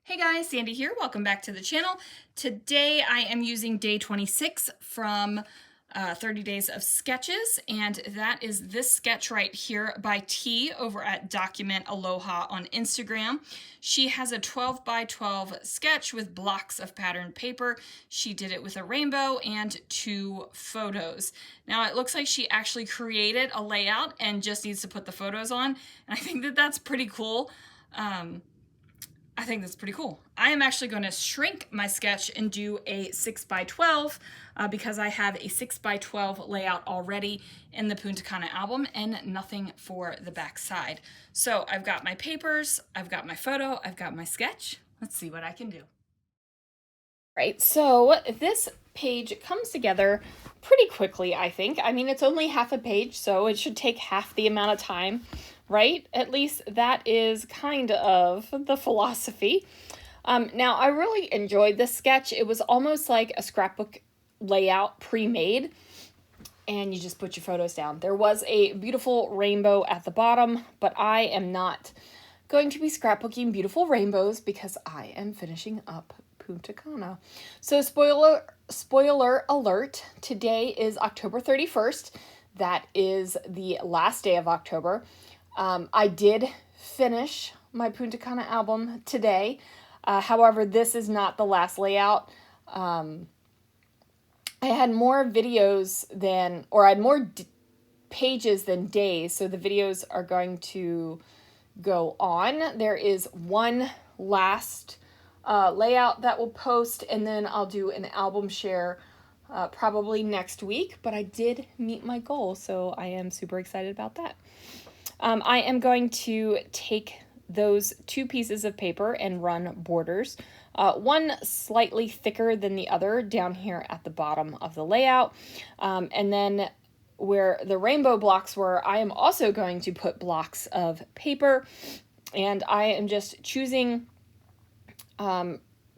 Hey guys, Sandy here. Welcome back to the channel. Today I am using day 26 from 30 Days of Sketches, and that is this sketch right here by T over at Document Aloha on Instagram. She has a 12 by 12 sketch with blocks of patterned paper. She did it with a rainbow and 2 photos. Now it looks like she actually created a layout and just needs to put the photos on, and I think that that's pretty cool. I think that's pretty cool. I am actually going to shrink my sketch and do a 6 by 12 because I have a 6 by 12 layout already in the Punta Cana album and nothing for the back side. So I've got my papers, I've got my photo, I've got my sketch. Let's see what I can do. Right, so this page comes together pretty quickly, I think. I mean, it's only half a page, so it should take half the amount of time, right? At least that is kind of the philosophy. Now, I really enjoyed this sketch. It was almost like a scrapbook layout pre-made, and you just put your photos down. There was a beautiful rainbow at the bottom, but I am not going to be scrapbooking beautiful rainbows because I am finishing up Punta Cana. So spoiler alert, today is October 31st. That is the last day of October. I did finish my Punta Cana album today. However, this is not the last layout. I had more videos than, or I had more pages than days, so the videos are going to go on. There is one last layout that will post, and then I'll do an album share probably next week, but I did meet my goal, so I am super excited about that. I am going to take those 2 pieces of paper and run borders, one slightly thicker than the other down here at the bottom of the layout, and then where the rainbow blocks were, I am also going to put blocks of paper, and I am just choosing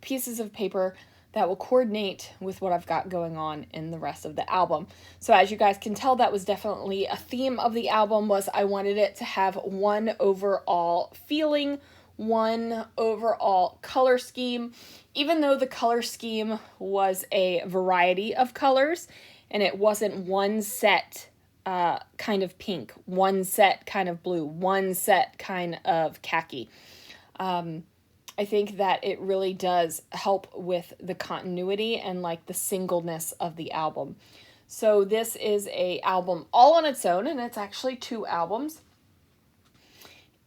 pieces of paper that will coordinate with what I've got going on in the rest of the album. So as you guys can tell, that was definitely a theme of the album, was I wanted it to have one overall feeling, one overall color scheme, even though the color scheme was a variety of colors and it wasn't one set kind of pink, one set kind of blue, one set kind of khaki. I think that it really does help with the continuity and like the singleness of the album. So this is a album all on its own, and it's actually 2 albums.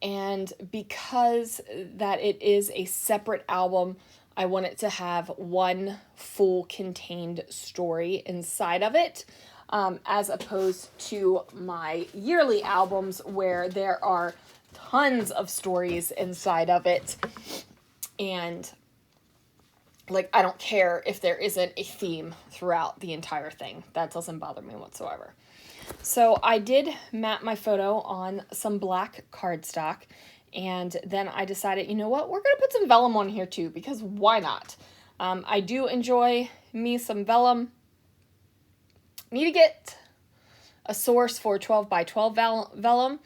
And because that it is a separate album, I want it to have one full contained story inside of it, as opposed to my yearly albums where there are tons of stories inside of it. And like, I don't care if there isn't a theme throughout the entire thing. That doesn't bother me whatsoever. So I did map my photo on some black cardstock, and then I decided, you know what, we're going to put some vellum on here too, because why not? I do enjoy me some vellum. Need to get a source for 12 by 12 vellum.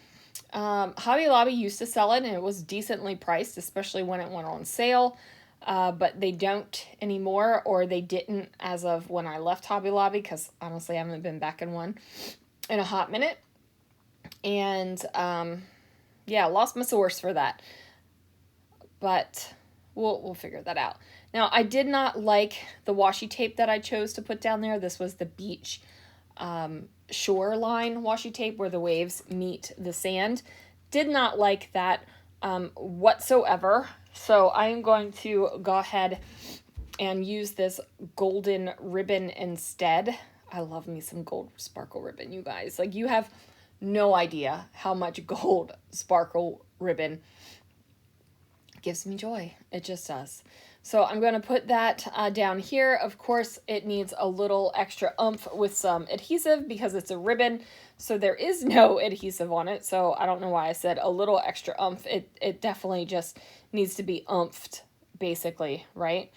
Hobby Lobby used to sell it, and it was decently priced, especially when it went on sale, but they don't anymore, or they didn't as of when I left Hobby Lobby, because honestly I haven't been back in one in a hot minute. And yeah, lost my source for that, but we'll figure that out. Now, I did not like the washi tape that I chose to put down there. This was the beach shoreline washi tape where the waves meet the sand. Did not like that whatsoever. So I am going to go ahead and use this golden ribbon instead. I love me some gold sparkle ribbon, you guys. Like, you have no idea how much gold sparkle ribbon gives me joy. It just does. So I'm going to put that down here. Of course, it needs a little extra oomph with some adhesive because it's a ribbon. So there is no adhesive on it. So I don't know why I said a little extra oomph. It definitely just needs to be oomphed, basically, right?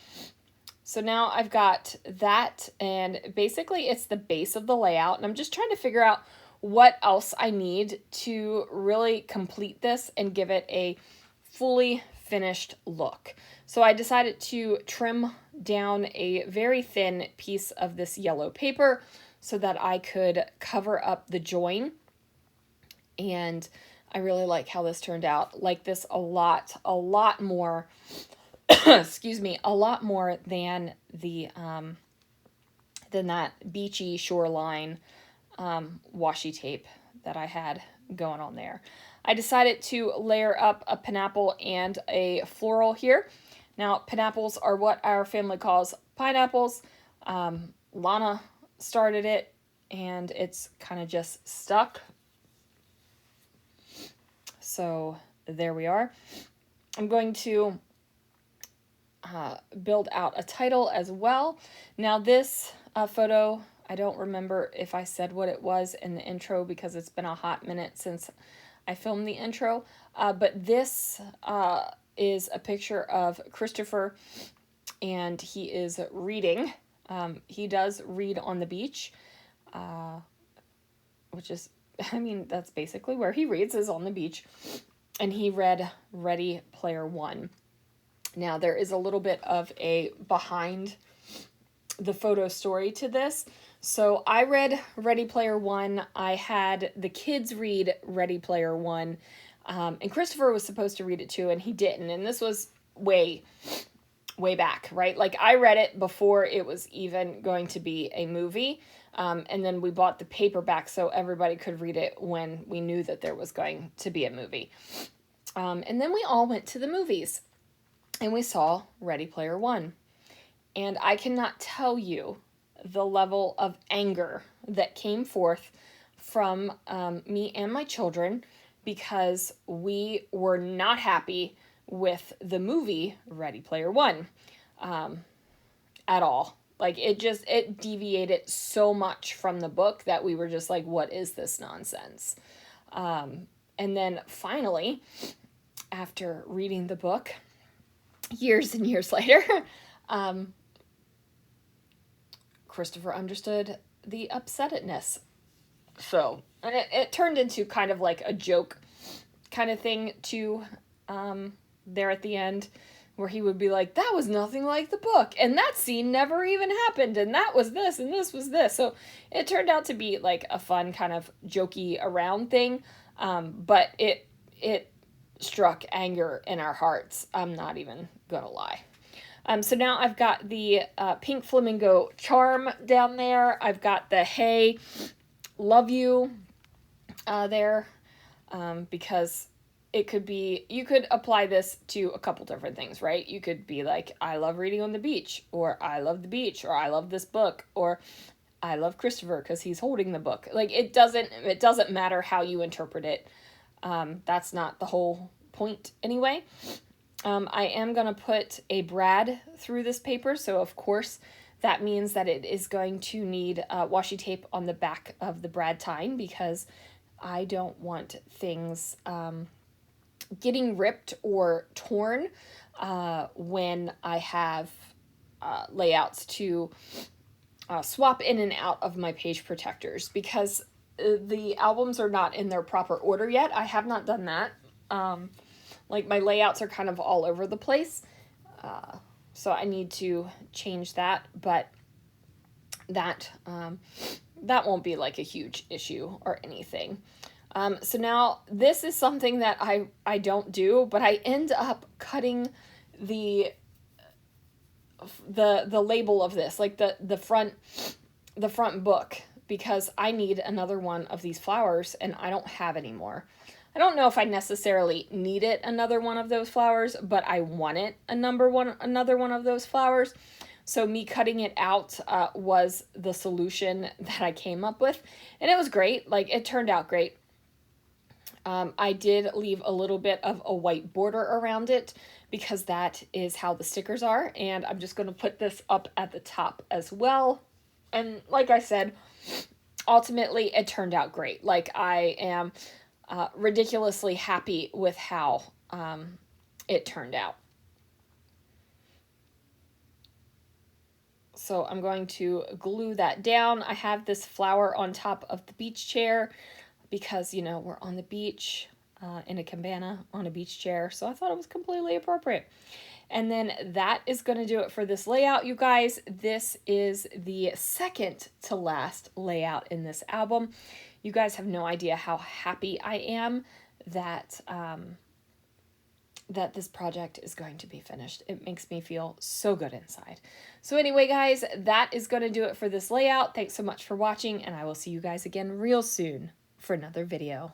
So now I've got that, and basically it's the base of the layout. And I'm just trying to figure out what else I need to really complete this and give it a fully finished look. So I decided to trim down a very thin piece of this yellow paper so that I could cover up the join. And I really like how this turned out. Like this a lot more, excuse me, a lot more than the, than that beachy shoreline washi tape that I had going on there. I decided to layer up a pineapple and a floral here. Now, pineapples are what our family calls pineapples. Lana started it, and it's kind of just stuck. So there we are. I'm going to build out a title as well. Now this photo, I don't remember if I said what it was in the intro because it's been a hot minute since I filmed the intro, but this is a picture of Christopher, and he is reading. He does read on the beach, which is, I mean, that's basically where he reads, is on the beach, and he read Ready Player One. Now, there is a little bit of a behind the photo story to this. So I read Ready Player One. I had the kids read Ready Player One. And Christopher was supposed to read it too, and he didn't. And this was way back, right? Like I read it before it was even going to be a movie. And then we bought the paperback so everybody could read it when we knew that there was going to be a movie. And then we all went to the movies. And we saw Ready Player One. And I cannot tell you the level of anger that came forth from me and my children because we were not happy with the movie Ready Player One at all. Like it deviated so much from the book that we were just like, what is this nonsense? And then finally, after reading the book, years and years later, Christopher understood the upsetness. So, and it turned into kind of like a joke kind of thing too, there at the end, where he would be like, that was nothing like the book, and that scene never even happened, and that was this, and this was this. So it turned out to be like a fun kind of jokey around thing, but it struck anger in our hearts. I'm not even gonna lie. So now I've got the pink flamingo charm down there. I've got the hey, love you there, because it could be, you could apply this to a couple different things, right? You could be like, I love reading on the beach, or I love the beach, or I love this book, or I love Christopher because he's holding the book. Like it doesn't matter how you interpret it. That's not the whole point anyway. I am going to put a brad through this paper, so of course that means that it is going to need washi tape on the back of the brad tine because I don't want things getting ripped or torn when I have layouts to swap in and out of my page protectors, because the albums are not in their proper order yet. I have not done that. Like my layouts are kind of all over the place. So I need to change that, but that won't be like a huge issue or anything. So now this is something that I don't do, but I end up cutting the label of this, like the front book, because I need another one of these flowers and I don't have any more. I don't know if I necessarily needed another one of those flowers, but I wanted another one of those flowers. So me cutting it out was the solution that I came up with, and it was great. Like it turned out great. I did leave a little bit of a white border around it because that is how the stickers are, and I'm just going to put this up at the top as well. And like I said, ultimately it turned out great. Like I am ridiculously happy with how it turned out. So I'm going to glue that down. I have this flower on top of the beach chair because, you know, we're on the beach in a cabana on a beach chair, so I thought it was completely appropriate. And then that is going to do it for this layout, you guys. This is the second to last layout in this album. You guys have no idea how happy I am that that this project is going to be finished. It makes me feel so good inside. So anyway, guys, that is going to do it for this layout. Thanks so much for watching, and I will see you guys again real soon for another video.